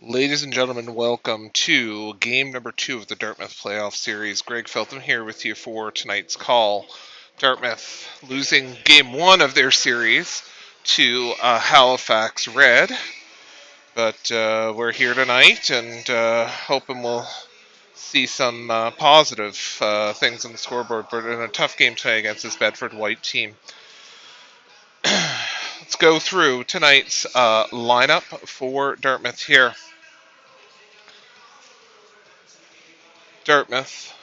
Ladies and gentlemen, welcome to game number 2 of the Dartmouth Playoff Series. Greg Feltham here with you for tonight's call. Dartmouth losing game 1 of their series to Halifax Red. But we're here tonight and hoping we'll see some positive things on the scoreboard. But in a tough game tonight against this Bedford White team. Let's go through tonight's lineup for Dartmouth here. Dartmouth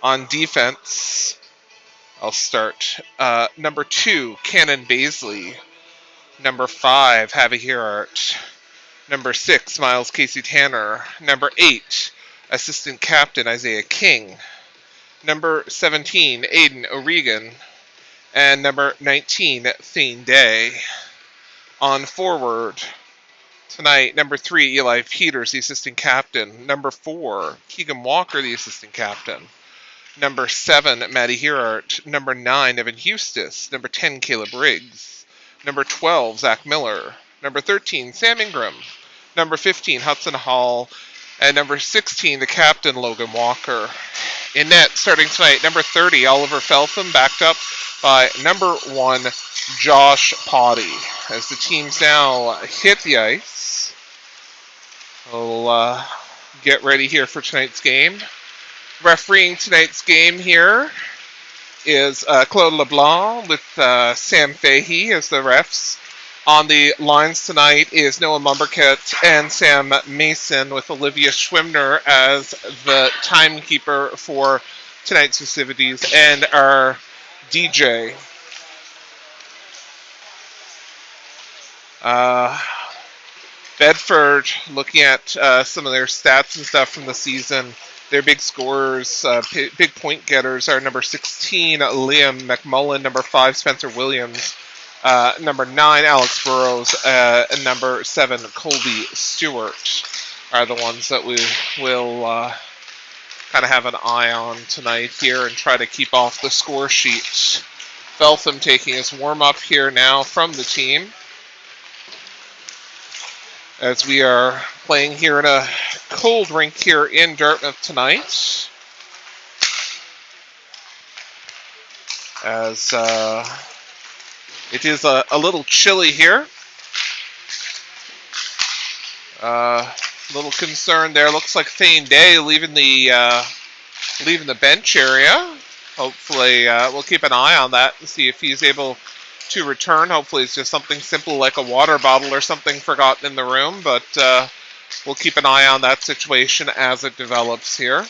on defense. I'll start. Number 2, Cannon Baisley. Number 5, Javi Herart. Number 6, Miles Casey Tanner. Number 8, Assistant Captain Isaiah King. Number 17, Aiden O'Regan. And number 19, Thane Day. On forward tonight, number 3, Eli Peters, the assistant captain. Number 4, Keegan Walker, the assistant captain. Number 7, Matty Herart. Number 9, Evan Eustis. Number 10, Caleb Riggs. Number 12, Zach Miller. Number 13, Sam Ingram. Number 15, Hudson Hall. And number 16, the captain, Logan Walker. In net, starting tonight, number 30, Oliver Feltham, backed up by number 1, Josh Potty. As the teams now hit the ice, we'll get ready here for tonight's game. Refereeing tonight's game here is Claude LeBlanc with Sam Fahey as the refs. On the lines tonight is Noah Mumberkett and Sam Mason with Olivia Schwimner as the timekeeper for tonight's festivities and our DJ. Bedford, looking at some of their stats and stuff from the season, their big scorers, big point getters are number 16, Liam McMullen, number 5, Spencer Williams, number 9, Alex Burrows, and number 7, Colby Stewart are the ones that we will kind of have an eye on tonight here and try to keep off the score sheet. Feltham taking his warm-up here now from the team, as we are playing here in a cold rink here in Dartmouth tonight. As it is a little chilly here. Little concern there. Looks like Thane Day leaving the bench area. Hopefully, we'll keep an eye on that and see if he's able to return. Hopefully it's just something simple like a water bottle or something forgotten in the room, but we'll keep an eye on that situation as it develops here.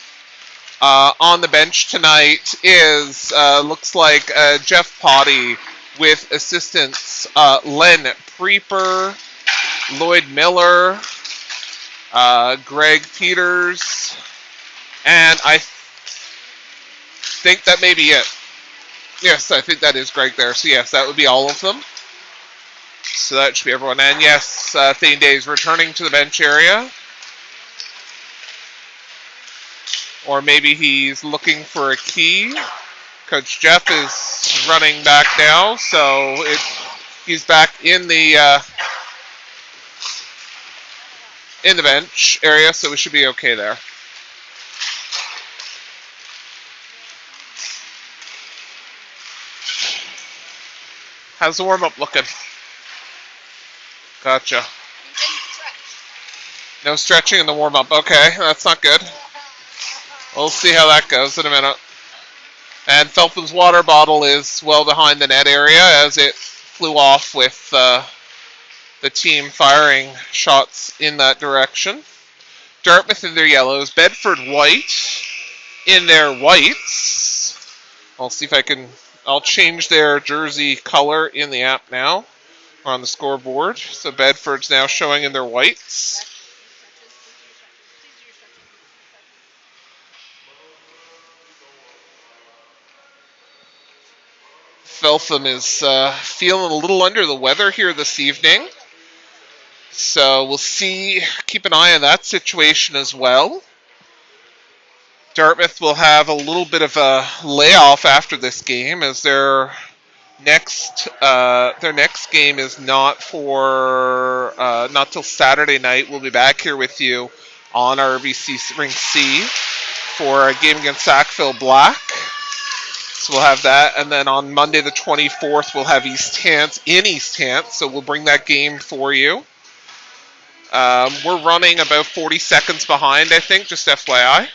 On the bench tonight is, looks like Jeff Potty with assistants Len Preeper, Lloyd Miller, Greg Peters, and I think that may be it. Yes, I think that is Greg there. So yes, that would be all of them. So that should be everyone. And yes, Thane Day is returning to the bench area. Or maybe he's looking for a key. Coach Jeff is running back now, so he's back in the bench area, so we should be okay there. How's the warm-up looking? Gotcha. No stretching in the warm-up. Okay, that's not good. We'll see how that goes in a minute. And Feltham's water bottle is well behind the net area as it flew off with the team firing shots in that direction. Dartmouth in their yellows. Bedford White in their whites. I'll see if I'll change their jersey color in the app now, or on the scoreboard. So Bedford's now showing in their whites. Feltham is feeling a little under the weather here this evening. So we'll see, keep an eye on that situation as well. Dartmouth will have a little bit of a layoff after this game as they're Their next game is not till Saturday night. We'll be back here with you on RBC Rink C for a game against Sackville Black. So we'll have that, and then on Monday the 24th we'll have East Hants in East Hants. So we'll bring that game for you. We're running about 40 seconds behind, I think, just FYI.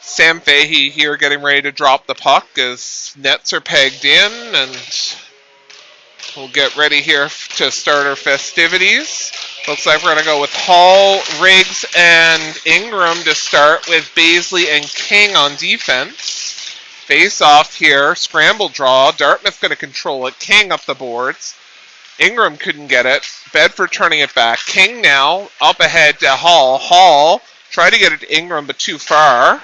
Sam Fahey here getting ready to drop the puck as nets are pegged in, and we'll get ready here to start our festivities. Looks like we're going to go with Hall, Riggs, and Ingram to start, with Baisley and King on defense. Face off here, scramble draw. Dartmouth going to control it. King up the boards. Ingram couldn't get it. Bedford turning it back. King now up ahead to Hall. Hall tried to get it to Ingram, but too far.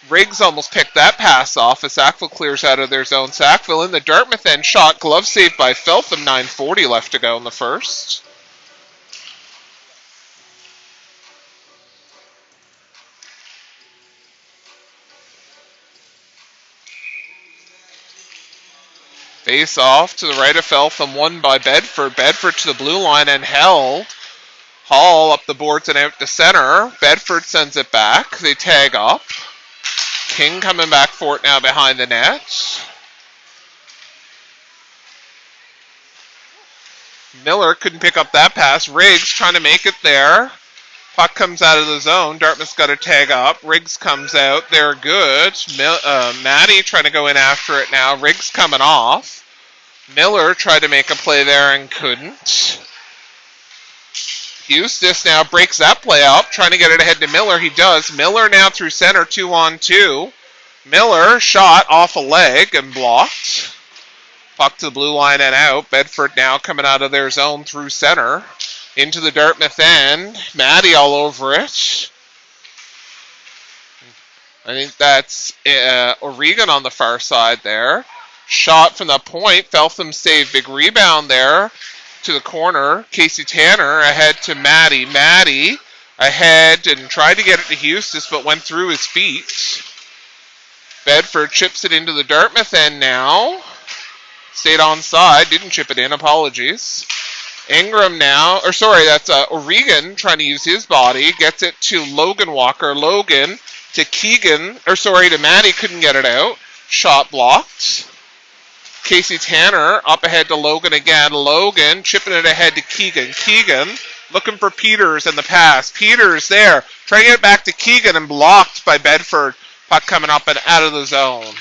Riggs almost picked that pass off as Sackville clears out of their zone. Sackville in the Dartmouth end shot. Glove saved by Feltham. 9:40 left to go in the first. Face off to the right of Feltham. Won by Bedford. Bedford to the blue line and held. Hall up the boards and out to center. Bedford sends it back. They tag up. King coming back for it now behind the net. Miller couldn't pick up that pass. Riggs trying to make it there. Puck comes out of the zone. Dartmouth's got to tag up. Riggs comes out. They're good. Maddie trying to go in after it now. Riggs coming off. Miller tried to make a play there and couldn't. Eustace now breaks that play up, trying to get it ahead to Miller. He does. Miller now through center, 2-on-2. Miller shot off a leg and blocked. Puck to the blue line and out. Bedford now coming out of their zone through center. Into the Dartmouth end. Maddie all over it. I think that's O'Regan on the far side there. Shot from the point. Feltham save. Big rebound there. To the corner, Casey Tanner ahead to Maddie. Maddie ahead and tried to get it to Eustace, but went through his feet. Bedford chips it into the Dartmouth end now. Stayed onside, didn't chip it in, apologies. Ingram now, that's O'Regan trying to use his body. Gets it to Logan Walker. Logan to to Maddie, couldn't get it out. Shot blocked. Casey Tanner up ahead to Logan again. Logan chipping it ahead to Keegan. Keegan looking for Peters and the pass. Peters there. Trying to get it back to Keegan and blocked by Bedford. Puck coming up and out of the zone.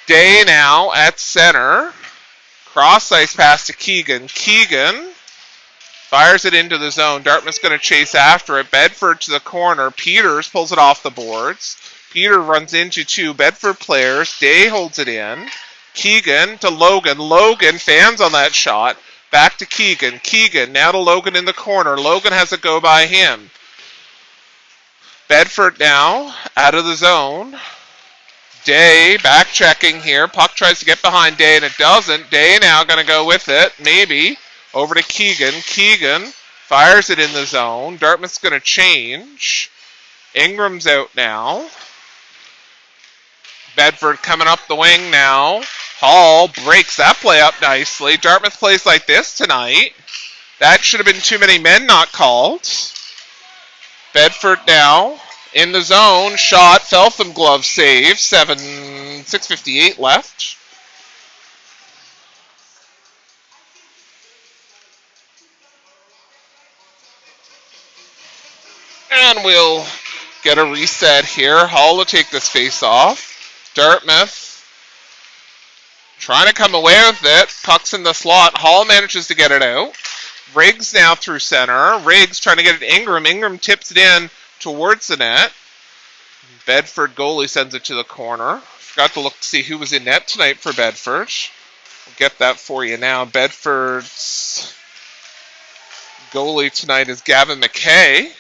Day now at center. Cross ice pass to Keegan. Keegan fires it into the zone. Dartmouth's going to chase after it. Bedford to the corner. Peters pulls it off the boards. Peter runs into two Bedford players. Day holds it in. Keegan to Logan. Logan fans on that shot. Back to Keegan. Keegan now to Logan in the corner. Logan has a go by him. Bedford now out of the zone. Day back checking here. Puck tries to get behind Day and it doesn't. Day now going to go with it. Maybe. Over to Keegan. Keegan fires it in the zone. Dartmouth's going to change. Ingram's out now. Bedford coming up the wing now. Hall breaks that play up nicely. Dartmouth plays like this tonight. That should have been too many men not called. Bedford now in the zone. Shot. Feltham glove save. 6:58 left. And we'll get a reset here. Hall will take this face off. Dartmouth trying to come away with it. Puck's in the slot. Hall manages to get it out. Riggs now through center. Riggs trying to get it to Ingram. Ingram tips it in towards the net. Bedford goalie sends it to the corner. Forgot to look to see who was in net tonight for Bedford. We'll get that for you now. Bedford's goalie tonight is Gavin McKay.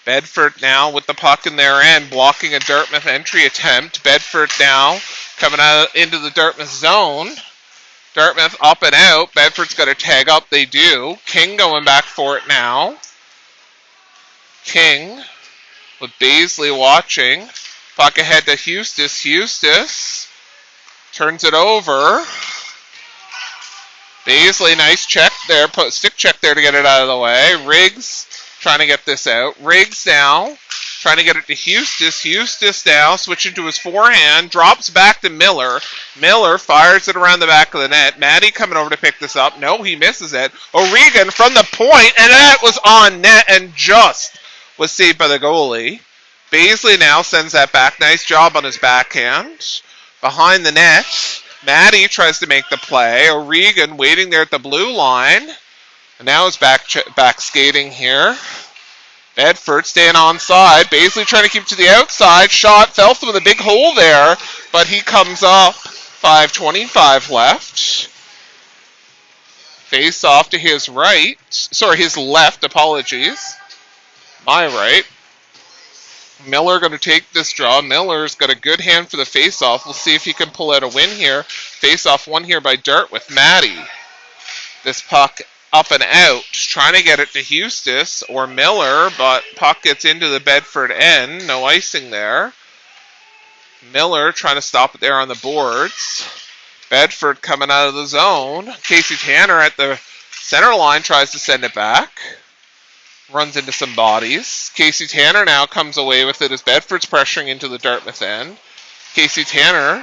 Bedford now with the puck in their end, blocking a Dartmouth entry attempt. Bedford now coming out into the Dartmouth zone. Dartmouth up and out. Bedford's got to tag up. They do. King going back for it now. King with Baisley watching. Puck ahead to Hustis. Hustis turns it over. Baisley, nice check there. Put stick check there to get it out of the way. Riggs trying to get this out. Riggs now trying to get it to Hustis. Hustis now switching to his forehand. Drops back to Miller. Miller fires it around the back of the net. Maddie coming over to pick this up. No, he misses it. O'Regan from the point, and that was on net and just was saved by the goalie. Baisley now sends that back. Nice job on his backhand. Behind the net. Maddie tries to make the play. O'Regan waiting there at the blue line. And now is back skating here. Bedford staying onside. Baisley trying to keep to the outside. Shot fell through the big hole there. But he comes up. 5:25 left. Face off to his right. Sorry, his left. Apologies. My right. Miller going to take this draw. Miller's got a good hand for the face-off. We'll see if he can pull out a win here. Face-off won here by Dart with Maddie. This puck up and out. Trying to get it to Hustis or Miller, but puck gets into the Bedford end. No icing there. Miller trying to stop it there on the boards. Bedford coming out of the zone. Casey Tanner at the center line tries to send it back. Runs into some bodies. Casey Tanner now comes away with it as Bedford's pressuring into the Dartmouth end. Casey Tanner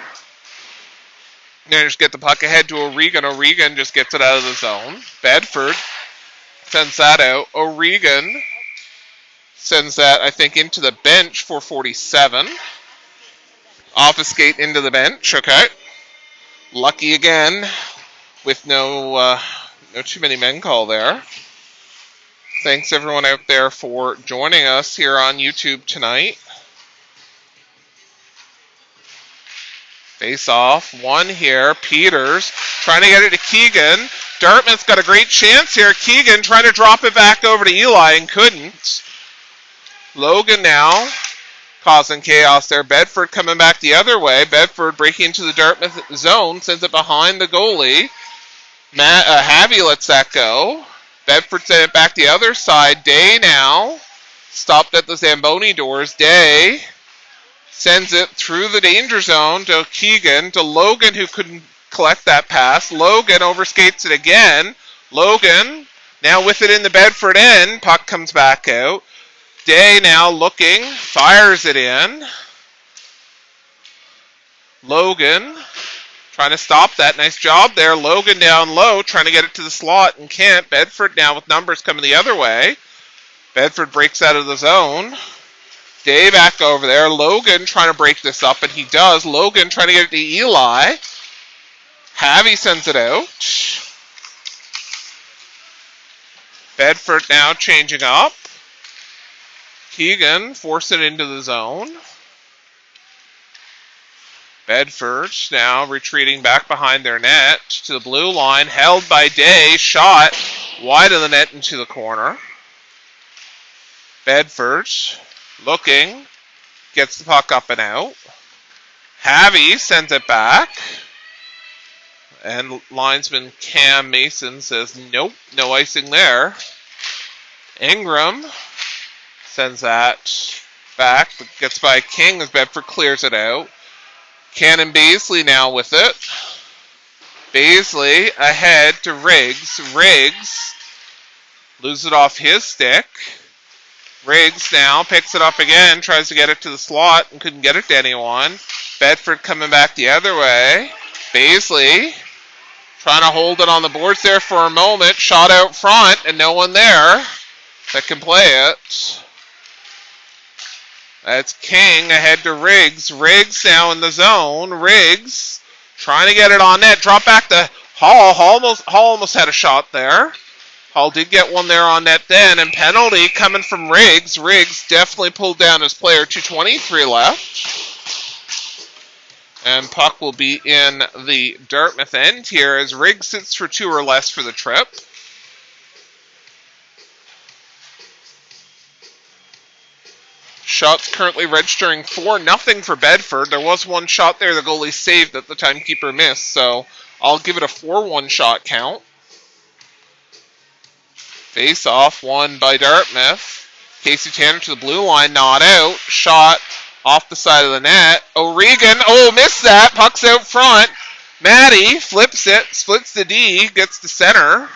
managed to get the puck ahead to O'Regan. O'Regan just gets it out of the zone. Bedford sends that out. O'Regan sends that, I think, into the bench for 47. Off a skate into the bench. Okay. Lucky again with no too many men call there. Thanks everyone out there for joining us here on YouTube tonight. Face off, one here. Peters trying to get it to Keegan. Dartmouth's got a great chance here. Keegan trying to drop it back over to Eli and couldn't. Logan now causing chaos there. Bedford coming back the other way. Bedford breaking into the Dartmouth zone. Sends it behind the goalie. Javi lets that go. Bedford sent it back the other side. Day now stopped at the Zamboni doors. Day sends it through the danger zone to Keegan, to Logan, who couldn't collect that pass. Logan overskates it again. Logan now with it in the Bedford end. Puck comes back out. Day now looking, fires it in. Logan trying to stop that. Nice job there. Logan down low, trying to get it to the slot and can't. Bedford now with numbers coming the other way. Bedford breaks out of the zone. Day back over there. Logan trying to break this up, and he does. Logan trying to get it to Eli. Javi sends it out. Bedford now changing up. Keegan forcing it into the zone. Bedford now retreating back behind their net to the blue line. Held by Day. Shot wide of the net into the corner. Bedford looking. Gets the puck up and out. Javi sends it back. And linesman Cam Mason says, nope, no icing there. Ingram sends that back, but gets by King as Bedford clears it out. Cannon Baisley now with it. Baisley ahead to Riggs. Riggs loses it off his stick. Riggs now picks it up again, tries to get it to the slot and couldn't get it to anyone. Bedford coming back the other way. Baisley trying to hold it on the boards there for a moment. Shot out front and no one there that can play it. That's King ahead to Riggs. Riggs now in the zone. Riggs trying to get it on net. Drop back to Hall. Hall almost had a shot there. Hall did get one there on net then. And penalty coming from Riggs. Riggs definitely pulled down his player. 2:23 left. And puck will be in the Dartmouth end here as Riggs sits for 2 or less for the trip. Shots currently registering 4-0 for Bedford. There was one shot there the goalie saved that the timekeeper missed, so I'll give it a 4-1 shot count. Face off won by Dartmouth. Casey Tanner to the blue line, not out. Shot off the side of the net. O'Regan, missed that. Puck's out front. Maddie flips it, splits the D, gets to center.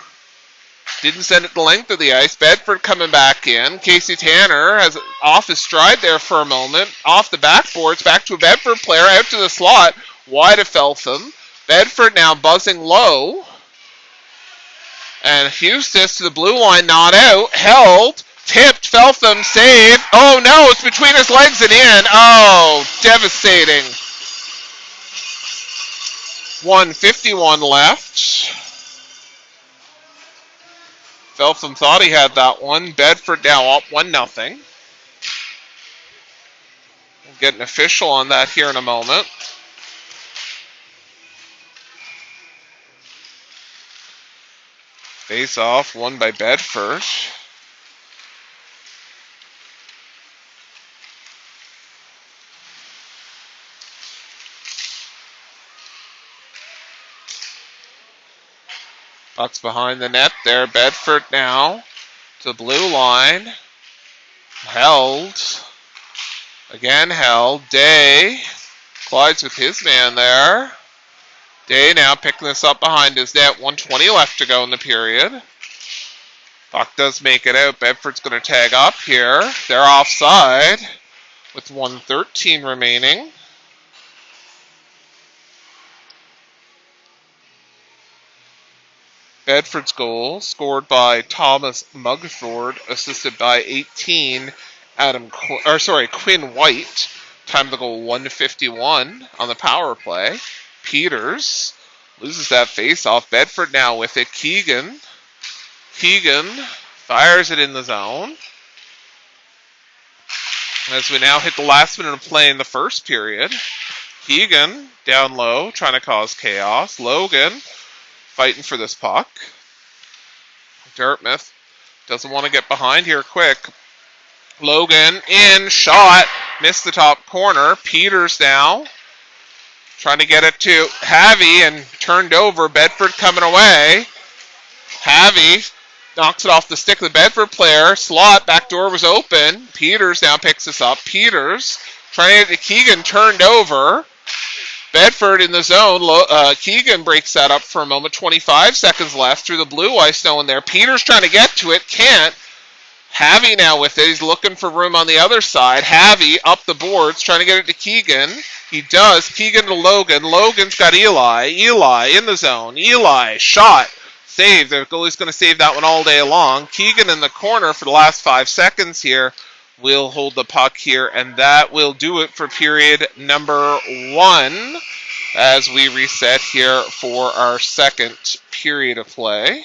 Didn't send it the length of the ice. Bedford coming back in. Casey Tanner has off his stride there for a moment. Off the backboards, back to a Bedford player, out to the slot. Wide of Feltham. Bedford now buzzing low. And Hustis to the blue line, not out. Held. Tipped. Feltham. Save. Oh no, it's between his legs and in. Oh, devastating. 1:51 left. Feltham thought he had that one. Bedford now up 1-0. We'll get an official on that here in a moment. Face off, won by Bedford. Puck's behind the net there. Bedford now to the blue line. Held. Again held. Day collides with his man there. Day now picking this up behind his net. 1:20 left to go in the period. Puck does make it out. Bedford's going to tag up here. They're offside with 1:13 remaining. Bedford's goal, scored by Thomas Mugford, assisted by 18 Quinn White. Time of the goal 1:51 on the power play. Peters loses that face-off. Bedford now with it. Keegan fires it in the zone. As we now hit the last minute of play in the first period. Keegan down low, trying to cause chaos. Logan fighting for this puck. Dartmouth doesn't want to get behind here quick. Logan in, shot, missed the top corner. Peters now trying to get it to Havy and turned over. Bedford coming away. Havy knocks it off the stick of the Bedford player. Slot, back door was open. Peters now picks this up. Peters trying to get to Keegan, turned over. Bedford in the zone. Keegan breaks that up for a moment. 25 seconds left through the blue ice. No one there. Peters trying to get to it. Can't. Havy now with it. He's looking for room on the other side. Havy up the boards. Trying to get it to Keegan. He does. Keegan to Logan. Logan's got Eli. Eli in the zone. Eli. Shot. Save. The goalie's going to save that one all day long. Keegan in the corner for the last 5 seconds here. Will hold the puck here, and that will do it for period number 1 as we reset here for our second period of play.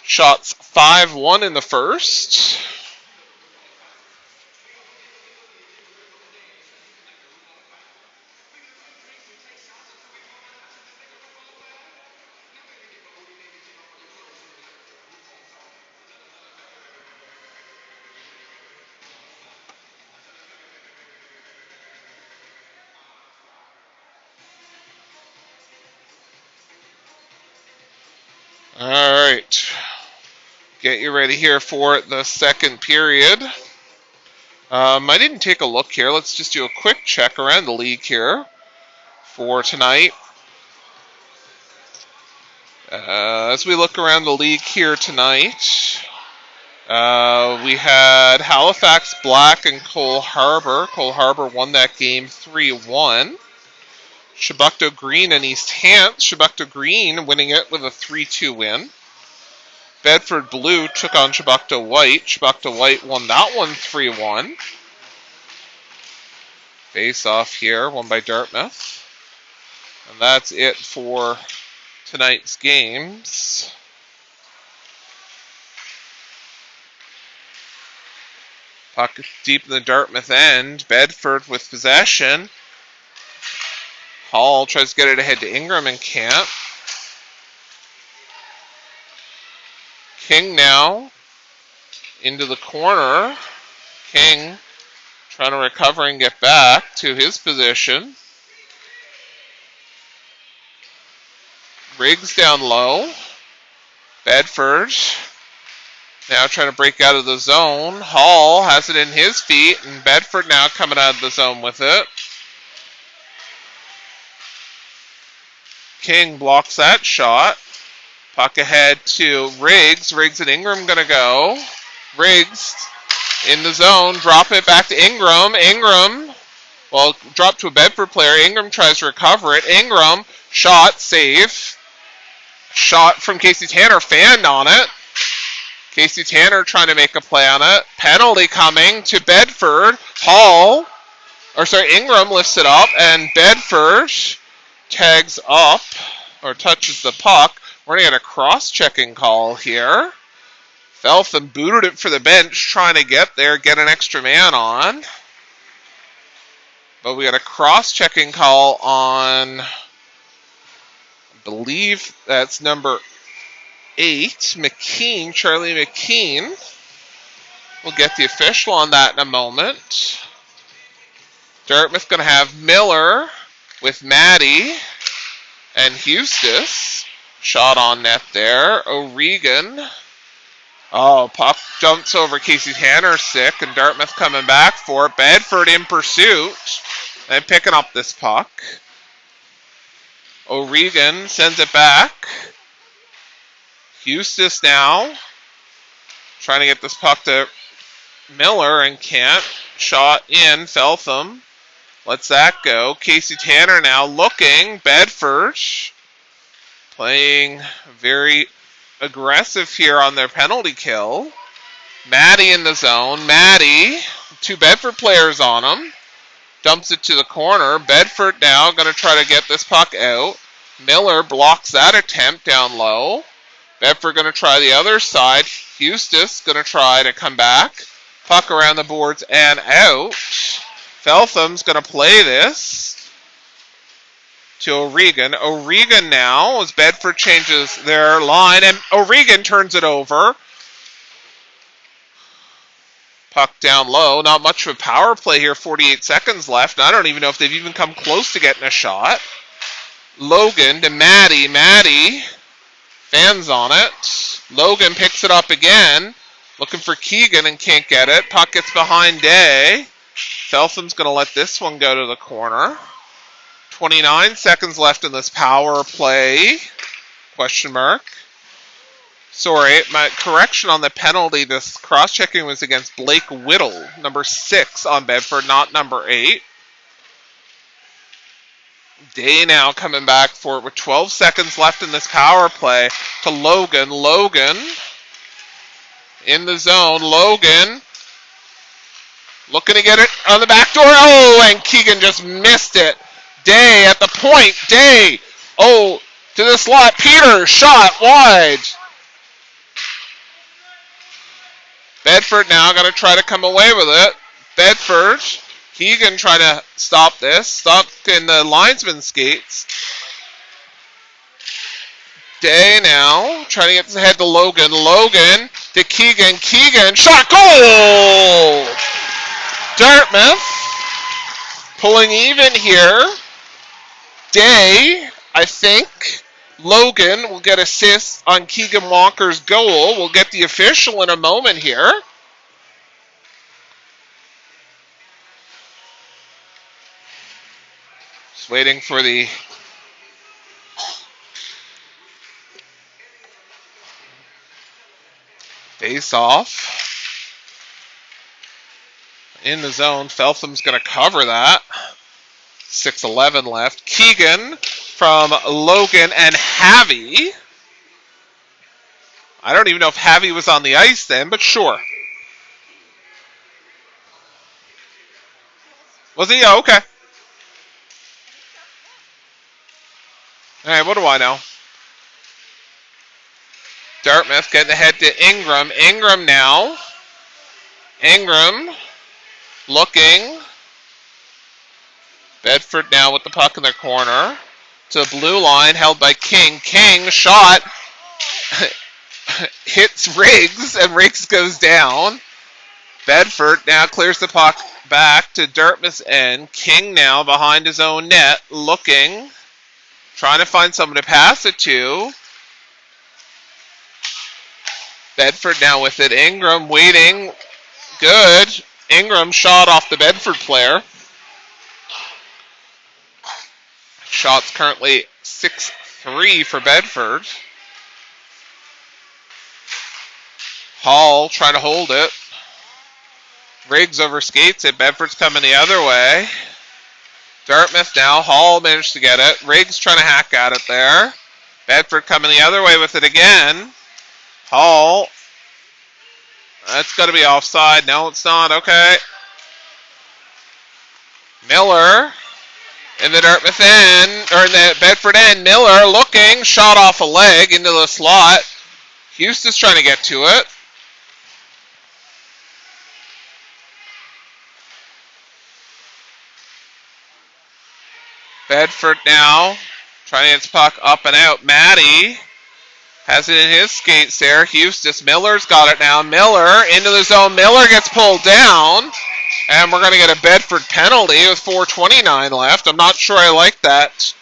Shots 5-1 in the first. All right, get you ready here for the second period. I didn't take a look here. Let's just do a quick check around the league here for tonight. As we look around the league here tonight, we had Halifax Black and Cole Harbour. Cole Harbour won that game 3-1. Chebucto Green and East Hants. Chebucto Green winning it with a 3-2 win. Bedford Blue took on Chebucto White. Chebucto White won that one 3-1. Face off here, won by Dartmouth. And that's it for tonight's games. Puck deep in the Dartmouth end. Bedford with possession. Hall tries to get it ahead to Ingram and can't. King now into the corner. King trying to recover and get back to his position. Riggs down low. Bedford Now trying to break out of the zone. Hall has it in his feet, and Bedford now coming out of the zone with it. King blocks that shot. Puck ahead to Riggs. Riggs and Ingram going to go. Riggs in the zone. Drop it back to Ingram. Ingram, well, drop to a Bedford player. Ingram tries to recover it. Ingram, shot, save. Shot from Casey Tanner, fanned on it. Casey Tanner trying to make a play on it. Penalty coming to Bedford. Ingram lifts it up, and Bedford tags up, or touches the puck. We're going to get a cross-checking call here. Feltham booted it for the bench, trying to get there, get an extra man on. But we got a cross-checking call on, I believe that's number 8, McKean, Charlie McKean. We'll get the official on that in a moment. Dartmouth going to have Miller with Maddie and Eustis. Shot on net there. O'Regan. Oh, puck jumps over Casey Tanner, sick, and Dartmouth coming back for it. Bedford in pursuit and picking up this puck. O'Regan sends it back. Eustis now trying to get this puck to Miller and can't. Shot in. Feltham lets that go. Casey Tanner now looking. Bedford playing very aggressive here on their penalty kill. Maddie in the zone. Maddie, 2 Bedford players on him. Dumps it to the corner. Bedford now going to try to get this puck out. Miller blocks that attempt down low. Bedford going to try the other side. Eustis going to try to come back. Puck around the boards and out. Feltham's going to play this to O'Regan. O'Regan now, as Bedford changes their line, and O'Regan turns it over. Puck down low. Not much of a power play here. 48 seconds left. And I don't even know if they've even come close to getting a shot. Logan to Maddie. Maddie fans on it. Logan picks it up again. Looking for Keegan and can't get it. Puck gets behind Day. Feltham's going to let this one go to the corner. 29 seconds left in this power play. Question mark. Sorry, my correction on the penalty. This cross-checking was against Blake Whittle, number 6 on Bedford, not number 8. Day now coming back for it with 12 seconds left in this power play to Logan. Logan in the zone. Logan looking to get it on the back door. Oh, and Keegan just missed it. Day at the point. Day. Oh, to the slot. Peter, shot wide. Bedford now going to try to come away with it. Bedford. Keegan trying to stop this. Stop in the linesman's skates. Day now trying to get his head to Logan. Logan to Keegan. Keegan. Shot. Goal! Dartmouth pulling even here. Day, I think. Logan will get assists on Keegan Walker's goal. We'll get the official in a moment here. Just waiting for the face-off. In the zone. Feltham's going to cover that. 6:11 left. Keegan from Logan and Havy. I don't even know if Havy was on the ice then, but sure. Was he? Oh, okay. Alright, what do I know? Dartmouth getting ahead to Ingram. Ingram now. Ingram looking. Bedford now with the puck in their corner. To the blue line, held by King. King, shot. Hits Riggs, and Riggs goes down. Bedford now clears the puck back to Dartmouth's end. King now behind his own net, looking. Trying to find someone to pass it to. Bedford now with it. Ingram waiting. Good. Ingram shot off the Bedford player. Shots currently 6-3 for Bedford. Hall trying to hold it. Riggs overskates it. Bedford's coming the other way. Dartmouth now. Hall managed to get it. Riggs trying to hack at it there. Bedford coming the other way with it again. Hall. That's got to be offside. No, it's not. Okay. Miller in the Dartmouth end, or in the Bedford end. Miller looking. Shot off a leg into the slot. Houston's trying to get to it. Bedford now trying to get his puck up and out. Matty has it in his skates there. Houston. Miller's got it now. Miller into the zone. Miller gets pulled down. And we're going to get a Bedford penalty with 4:29 left. I'm not sure I like that.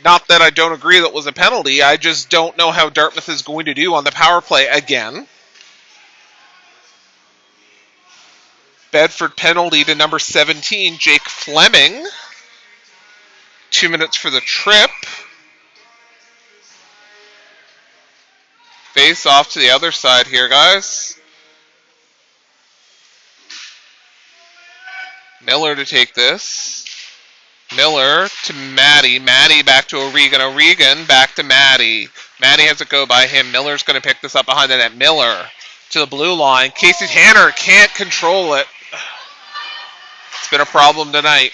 Not that I don't agree that was a penalty. I just don't know how Dartmouth is going to do on the power play again. Bedford penalty to number 17, Jake Fleming. 2 minutes for the trip. Face off to the other side here, guys. Miller to take this. Miller to Matty. Matty back to O'Regan. O'Regan back to Matty. Matty has it go by him. Miller's going to pick this up behind the net. Miller to the blue line. Casey Tanner can't control it. It's been a problem tonight.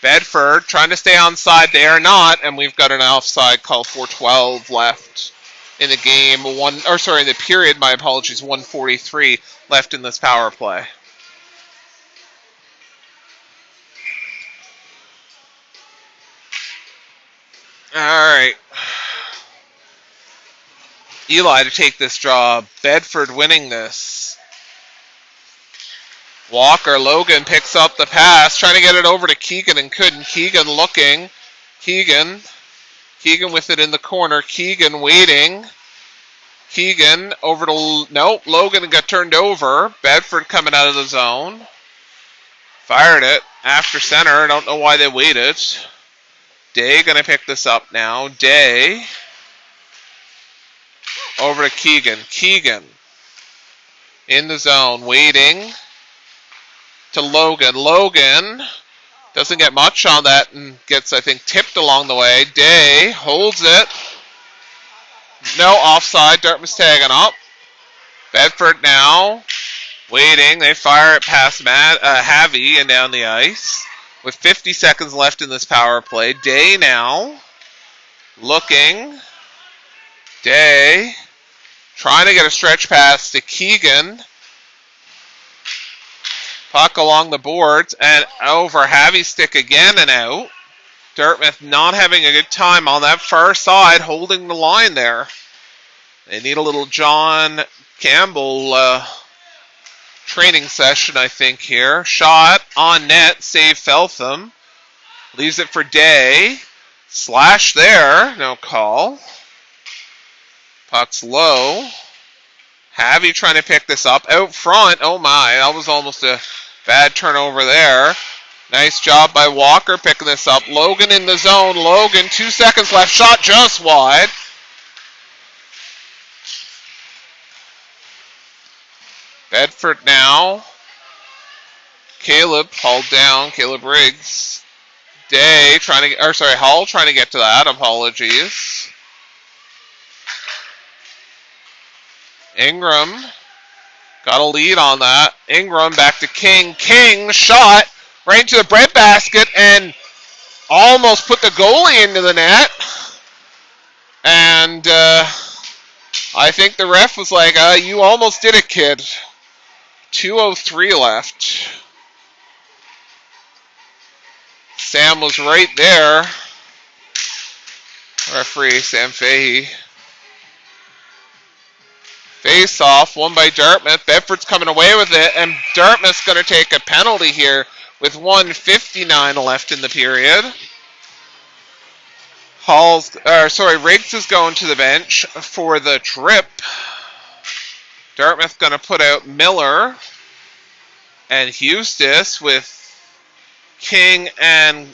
Bedford trying to stay onside. They are not, and we've got an offside call. 4:12 left in the game. In the period. My apologies. 1:43 left in this power play. All right. Eli to take this draw. Bedford winning this. Walker, Logan picks up the pass, trying to get it over to Keegan and couldn't. Keegan looking. Keegan with it in the corner. Keegan waiting. Keegan over to, nope, Logan got turned over. Bedford coming out of the zone. Fired it after center. I don't know why they waited. Day going to pick this up now. Day over to Keegan. Keegan in the zone, waiting to Logan. Logan doesn't get much on that and gets, I think, tipped along the way. Day holds it. No offside. Dartmouth's tagging up. Bedford now waiting. They fire it past Havy and down the ice. With 50 seconds left in this power play. Day now looking. Day trying to get a stretch pass to Keegan. Puck along the boards and over. Havy's stick again and out. Dartmouth not having a good time on that far side, holding the line there. They need a little John Campbell training session, I think, here. Shot on net, save Feltham. Leaves it for Day. Slash there, no call. Puck's low. Havy trying to pick this up. Out front, oh my, that was almost a bad turnover there. Nice job by Walker picking this up. Logan in the zone. Logan, 2 seconds left. Shot just wide. Bedford now. Caleb hauled down. Caleb Riggs. Day trying to, Hall trying to get to that. Apologies. Ingram got a lead on that. Ingram back to King. King shot right into the breadbasket and almost put the goalie into the net. And I think the ref was like, you almost did it, kid. 2:03 left. Sam was right there. Referee Sam Fahey. Face off, won by Dartmouth. Bedford's coming away with it, and Dartmouth's going to take a penalty here with 1:59 left in the period. Riggs is going to the bench for the trip. Dartmouth going to put out Miller and Eustis with King and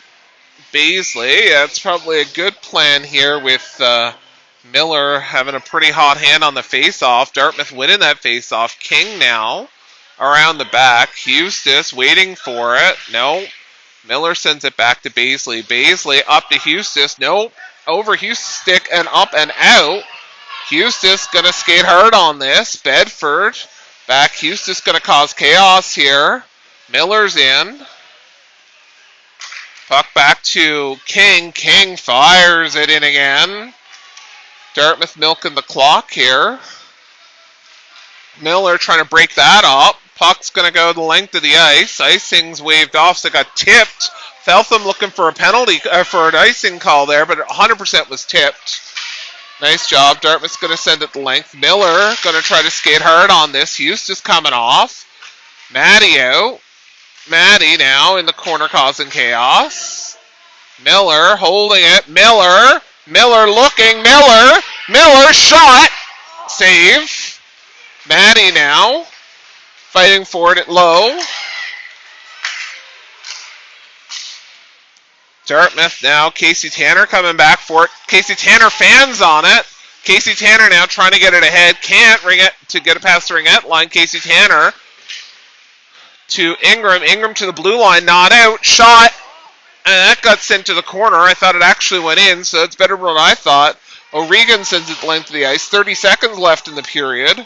Baisley. That's probably a good plan here with Miller having a pretty hot hand on the face-off. Dartmouth winning that face-off. King now around the back. Eustis waiting for it. No. Miller sends it back to Baisley. Baisley up to Eustis. No. Over Eustis' stick and up and out. Eustis going to skate hard on this. Bedford back. Eustis going to cause chaos here. Miller's in. Puck back to King. King fires it in again. Dartmouth milking the clock here. Miller trying to break that up. Puck's going to go the length of the ice. Icing's waved off, so it got tipped. Feltham looking for a penalty, for an icing call there, but 100% was tipped. Nice job. Dartmouth's going to send it the length. Miller going to try to skate hard on this. Eustis coming off. Maddie out. Maddie now in the corner causing chaos. Miller holding it. Miller looking. Miller shot. Save. Maddie now fighting for it at low. Dartmouth now. Casey Tanner coming back for it. Casey Tanner fans on it. Casey Tanner now trying to get it ahead. Can't ring it to get it past the ringette line. Casey Tanner to Ingram. Ingram to the blue line. Not out. Shot. And that got sent to the corner. I thought it actually went in, so it's better than I thought. O'Regan sends it the length of the ice. 30 seconds left in the period.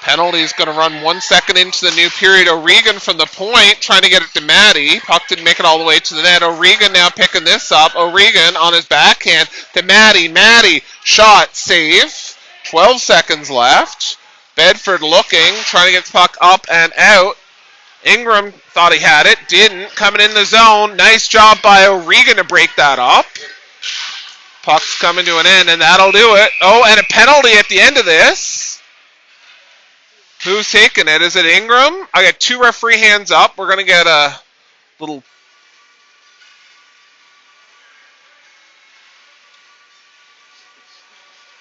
Penalty is going to run 1 second into the new period. O'Regan from the point, trying to get it to Maddie. Puck didn't make it all the way to the net. O'Regan now picking this up. O'Regan on his backhand to Maddie. Maddie, shot, save. 12 seconds left. Bedford looking, trying to get the puck up and out. Ingram thought he had it, didn't. Coming in the zone. Nice job by O'Regan to break that up. Puck's coming to an end, and that'll do it. Oh, and a penalty at the end of this. Who's taking it? Is it Ingram? I got two referee hands up. We're going to get a little...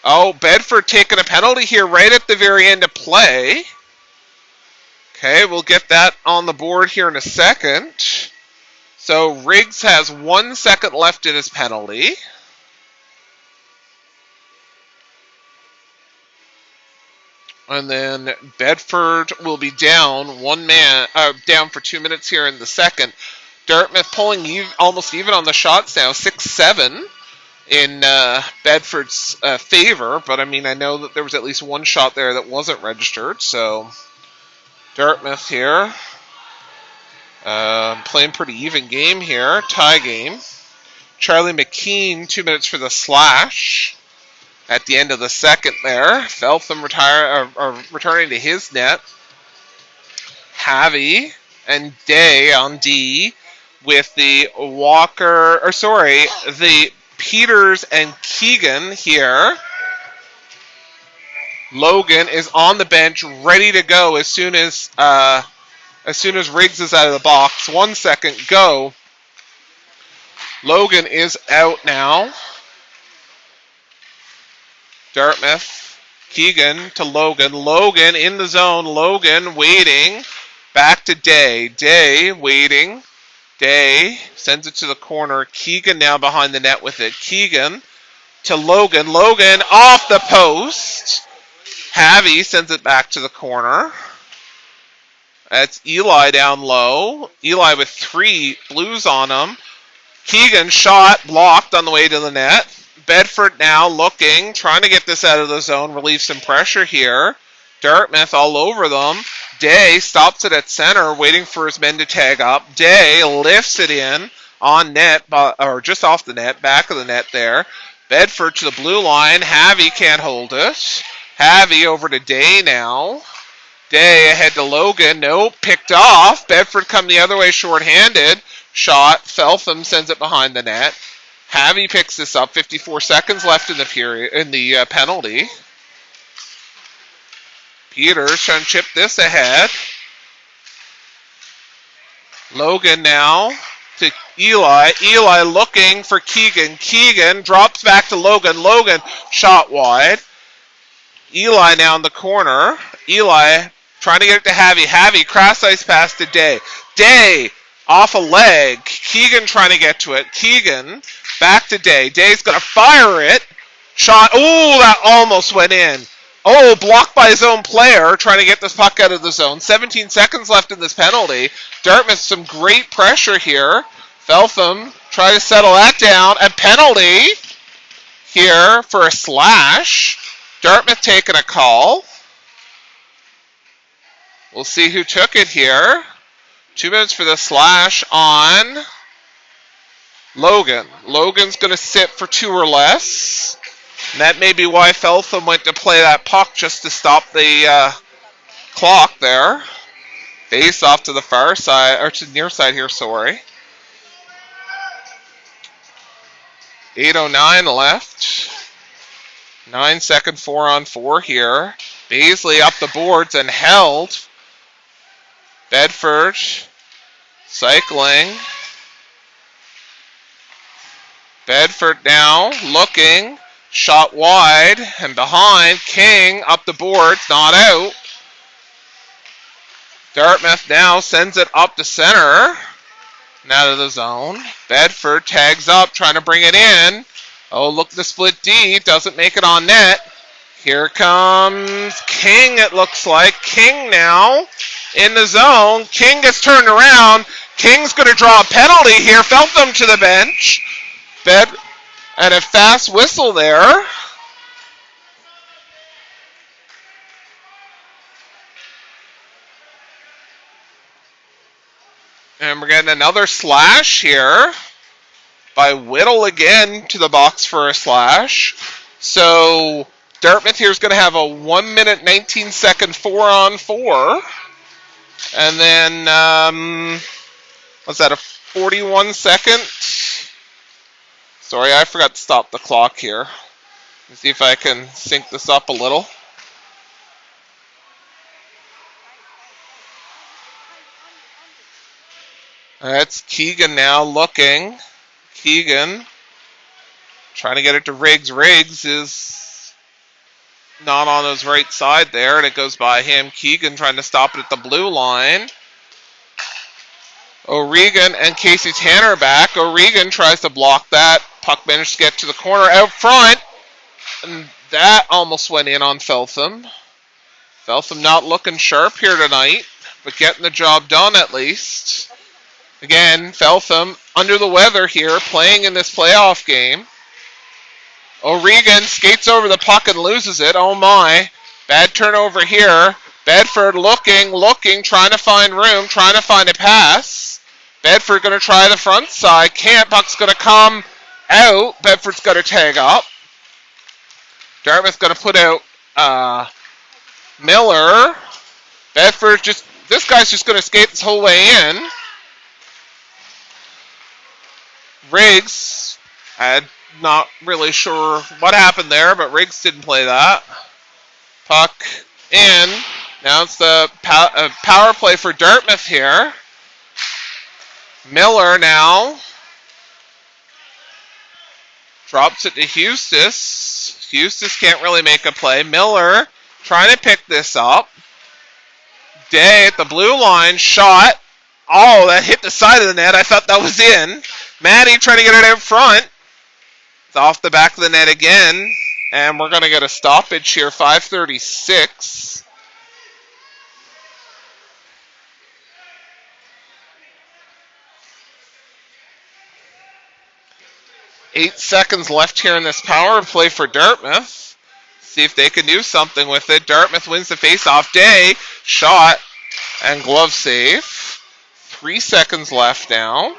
Oh, Bedford taking a penalty here right at the very end of play. Okay, we'll get that on the board here in a second. So Riggs has 1 second left in his penalty. And then Bedford will be down down for 2 minutes here in the second. Dartmouth pulling almost even on the shots now, 6-7 in Bedford's favor. But I mean, I know that there was at least one shot there that wasn't registered. So Dartmouth here playing pretty even game here, tie game. Charlie McKean, 2 minutes for the slash. At the end of the second there, Feltham returning to his net. Havy and Day on D with the the Peters and Keegan here. Logan is on the bench, ready to go as soon as Riggs is out of the box. 1 second, go. Logan is out now. Dartmouth, Keegan to Logan. Logan in the zone. Logan waiting. Back to Day. Day waiting. Day sends it to the corner. Keegan now behind the net with it. Keegan to Logan. Logan off the post. Havy sends it back to the corner. That's Eli down low. Eli with 3 blues on him. Keegan shot blocked on the way to the net. Bedford now looking, trying to get this out of the zone, relieve some pressure here. Dartmouth all over them. Day stops it at center, waiting for his men to tag up. Day lifts it in on net, or just off the net, back of the net there. Bedford to the blue line. Havy can't hold it. Havy over to Day now. Day ahead to Logan. Nope, picked off. Bedford come the other way short-handed. Shot. Feltham sends it behind the net. Havy picks this up. 54 seconds left in the period, in the penalty. Peters trying to chip this ahead. Logan now to Eli. Eli looking for Keegan. Keegan drops back to Logan. Logan shot wide. Eli now in the corner. Eli trying to get it to Havy. Havy, cross ice pass to Day. Day off a leg. Keegan trying to get to it. Keegan back to Day. Day's going to fire it. Shot. Oh, that almost went in. Oh, blocked by his own player trying to get this puck out of the zone. 17 seconds left in this penalty. Dartmouth some great pressure here. Feltham try to settle that down. A penalty here for a slash. Dartmouth taking a call. We'll see who took it here. 2 minutes for the slash on Logan. Logan's going to sit for 2 or less. And that may be why Feltham went to play that puck just to stop the clock there. Face off to the far side, or to the near side here, sorry. 8:09 left. 9-second 4-on-4 here. Baisley up the boards and held. Bedford cycling. Bedford now looking. Shot wide and behind. King up the boards, not out. Dartmouth now sends it up to center. And out of the zone. Bedford tags up, trying to bring it in. Oh, look, the split D doesn't make it on net. Here comes King, it looks like. King now in the zone. King gets turned around. King's going to draw a penalty here. Feltham to the bench. And a fast whistle there. And we're getting another slash here by Whittle again to the box for a slash. So Dartmouth here is going to have a 1 minute 19-second 4-on-4. And then, what's that, a 41-second? Sorry, I forgot to stop the clock here. Let me see if I can sync this up a little. That's Keegan now looking. Keegan trying to get it to Riggs. Riggs is not on his right side there, and it goes by him. Keegan trying to stop it at the blue line. O'Regan and Casey Tanner back. O'Regan tries to block that. Puck managed to get to the corner out front. And that almost went in on Feltham. Feltham not looking sharp here tonight, but getting the job done at least. Again, Feltham under the weather here, playing in this playoff game. O'Regan skates over the puck and loses it. Oh my. Bad turnover here. Bedford looking, trying to find room, trying to find a pass. Bedford going to try the front side. Can't. Puck's going to come out. Bedford's going to tag up. Dartmouth's going to put out Miller. Bedford this guy's just going to skate this whole way in. Riggs, I'm not really sure what happened there, but Riggs didn't play that. Puck in. Now it's the power play for Dartmouth here. Miller now drops it to Eustis. Eustis can't really make a play. Miller trying to pick this up. Day at the blue line, shot. Oh, that hit the side of the net. I thought that was in. Maddie trying to get it out front. It's off the back of the net again. And we're going to get a stoppage here, 5:36. Eight seconds left here in this power play for Dartmouth. See if they can do something with it. Dartmouth wins the faceoff. Day, shot, and glove save. 3 seconds left now.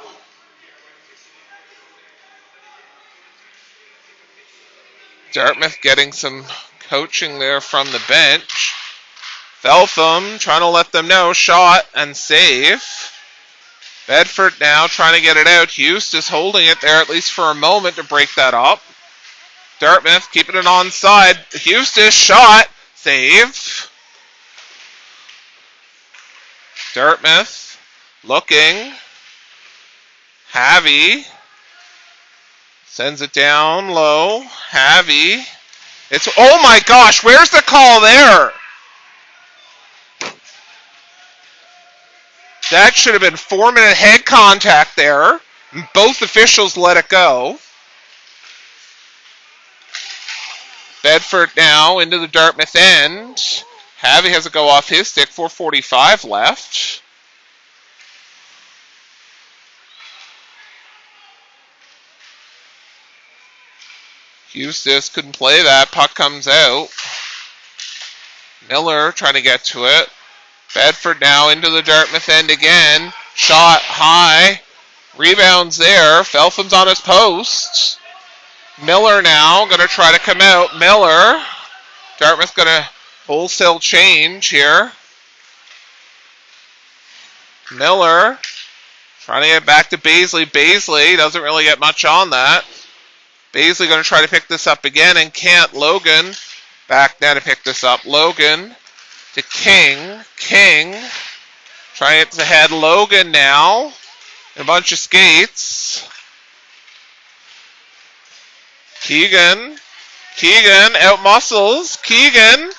Dartmouth getting some coaching there from the bench. Feltham trying to let them know. Shot and save. Bedford now trying to get it out. Eustis holding it there at least for a moment to break that up. Dartmouth keeping it onside. Eustis shot. Save. Dartmouth looking. Havy sends it down low. Havy It's, oh my gosh, where's the call there? That should have been 4-minute head contact there. Both officials let it go. Bedford now into the Dartmouth end. Havy has a go off his stick, 4:45 left. Eustace couldn't play that. Puck comes out. Miller trying to get to it. Bedford now into the Dartmouth end again. Shot high. Rebounds there. Feltham's on his post. Miller now going to try to come out. Miller. Dartmouth going to wholesale change here. Miller trying to get back to Baisley. Baisley doesn't really get much on that. Baisley going to try to pick this up again and can't. Logan back now to pick this up. Logan to King. King trying it to head. Logan now. A bunch of skates. Keegan. Keegan out muscles. Keegan.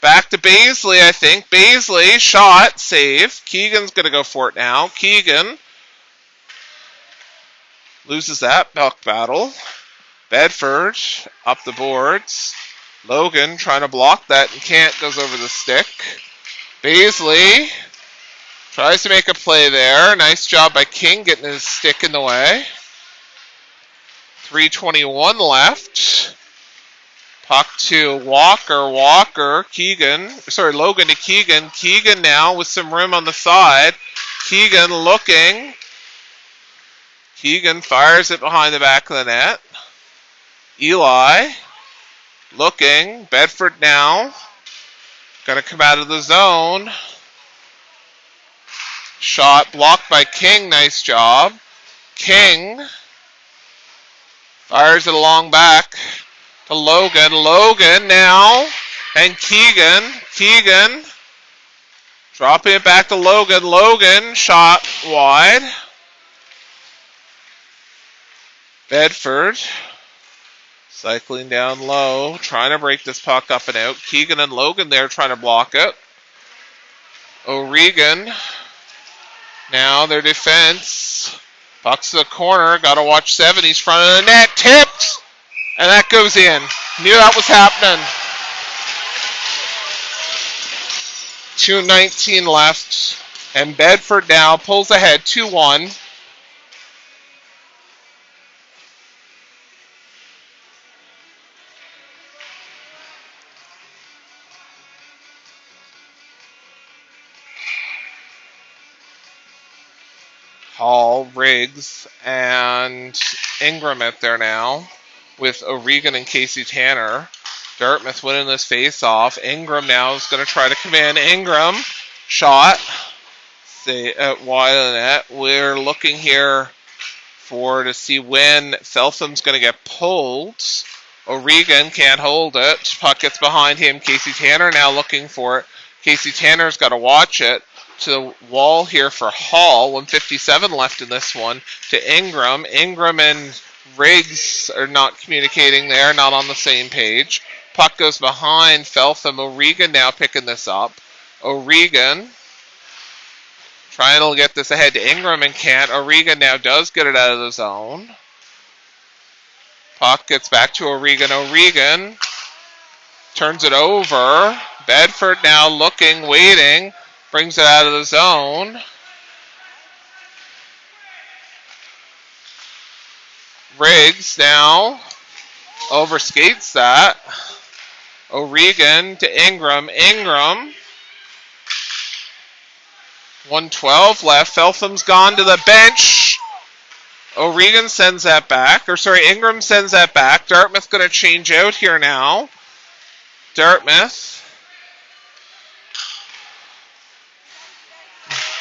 Back to Baisley, I think. Baisley, shot, save. Keegan's going to go for it now. Keegan loses that puck battle. Bedford up the boards. Logan trying to block that and can't. Goes over the stick. Baisley tries to make a play there. Nice job by King getting his stick in the way. 3:21 left. Puck to Walker. Walker. Keegan. Sorry, Logan to Keegan. Keegan now with some room on the side. Keegan looking. Keegan fires it behind the back of the net. Eli looking. Bedford now. Going to come out of the zone. Shot blocked by King. Nice job. King fires it along back to Logan. Logan now. And Keegan. Keegan dropping it back to Logan. Logan shot wide. Bedford cycling down low. Trying to break this puck up and out. Keegan and Logan there trying to block it. O'Regan. Now their defense. Puck's to the corner. Got to watch 7. He's front of the net. Tipped. And that goes in. Knew that was happening. 2:19 left. And Bedford now pulls ahead 2-1. Hall, Riggs, and Ingram out there now with O'Regan and Casey Tanner. Dartmouth winning this face-off. Ingram now is going to try to come in. Ingram, shot. Stay out wide of the net. We're looking here to see when Feltham's going to get pulled. O'Regan can't hold it. Puck gets behind him. Casey Tanner now looking for it. Casey Tanner's got to watch it. To the wall here for Hall. 1:57 left in this one. To Ingram. Ingram and Riggs are not communicating there. Not on the same page. Puck goes behind Feltham. O'Regan now picking this up. O'Regan trying to get this ahead to Ingram and can't. O'Regan now does get it out of the zone. Puck gets back to O'Regan. O'Regan turns it over. Bedford now looking, waiting. Brings it out of the zone. Riggs now overskates that. O'Regan to Ingram. Ingram. 1:12 left. Feltham's gone to the bench. O'Regan sends that back. Ingram sends that back. Dartmouth going to change out here now. Dartmouth.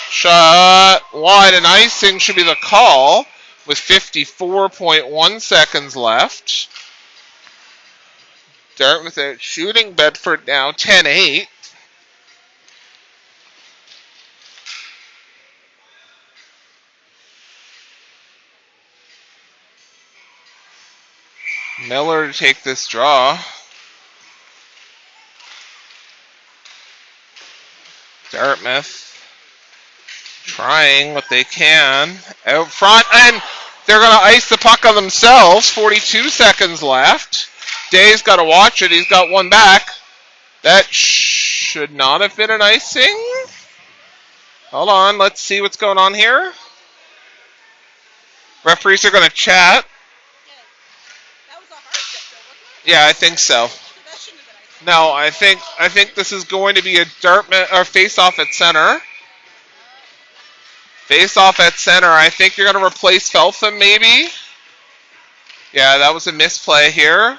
Shot wide and icing should be the call with 54.1 seconds left. Dartmouth out shooting Bedford now 10-8. Miller to take this draw. Dartmouth trying what they can out front, and they're going to ice the puck on themselves. 42 seconds left. Day's got to watch it. He's got one back. That should not have been an icing. Hold on. Let's see what's going on here. Referees are going to chat. Yeah, I think so. No, I think this is going to be a Dartmouth or face-off at center. Face-off at center. I think you're going to replace Feltham, maybe. Yeah, that was a misplay here.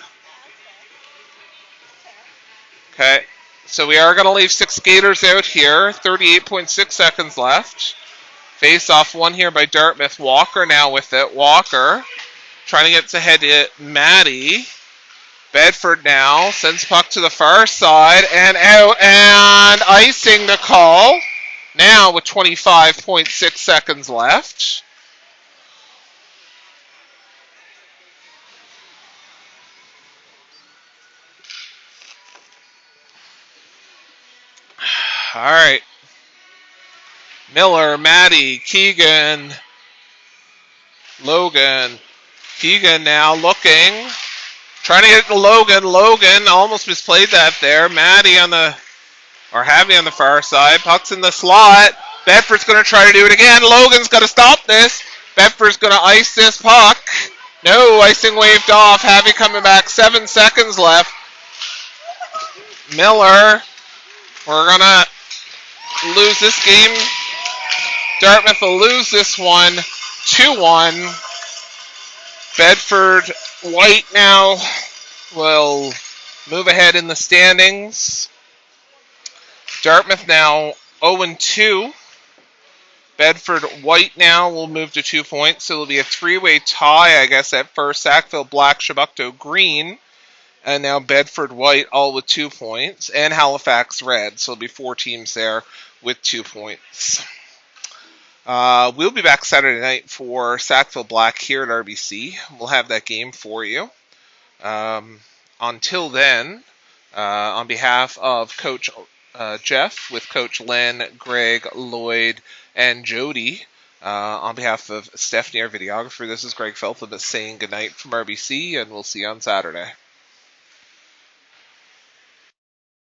Okay, so we are going to leave 6 skaters out here. 38.6 seconds left. Face-off one here by Dartmouth. Walker now with it. Walker trying to get ahead to Maddie. Bedford now sends puck to the far side and out, and icing the call. Now with 25.6 seconds left. All right. Miller, Maddie, Keegan, Logan. Keegan now looking. Trying to get to Logan. Logan almost misplayed that there. Maddie on the, or Javi on the far side. Puck's in the slot. Bedford's going to try to do it again. Logan's got to stop this. Bedford's going to ice this puck. No, icing waved off. Javi coming back. 7 seconds left. Miller. We're going to lose this game. Dartmouth will lose this one. 2-1. Bedford White now will move ahead in the standings. Dartmouth now 0-2. Bedford White now will move to 2 points. So it'll be a 3-way tie, I guess, at first. Sackville Black, Chebucto Green. And now Bedford White all with 2 points. And Halifax Red. So it'll be 4 teams there with 2 points. We'll be back Saturday night for Sackville Black here at RBC. We'll have that game for you. Until then, on behalf of Coach Jeff, with Coach Len, Greg, Lloyd, and Jody, on behalf of Stephanie, our videographer, this is Greg Feltham saying goodnight from RBC, and we'll see you on Saturday.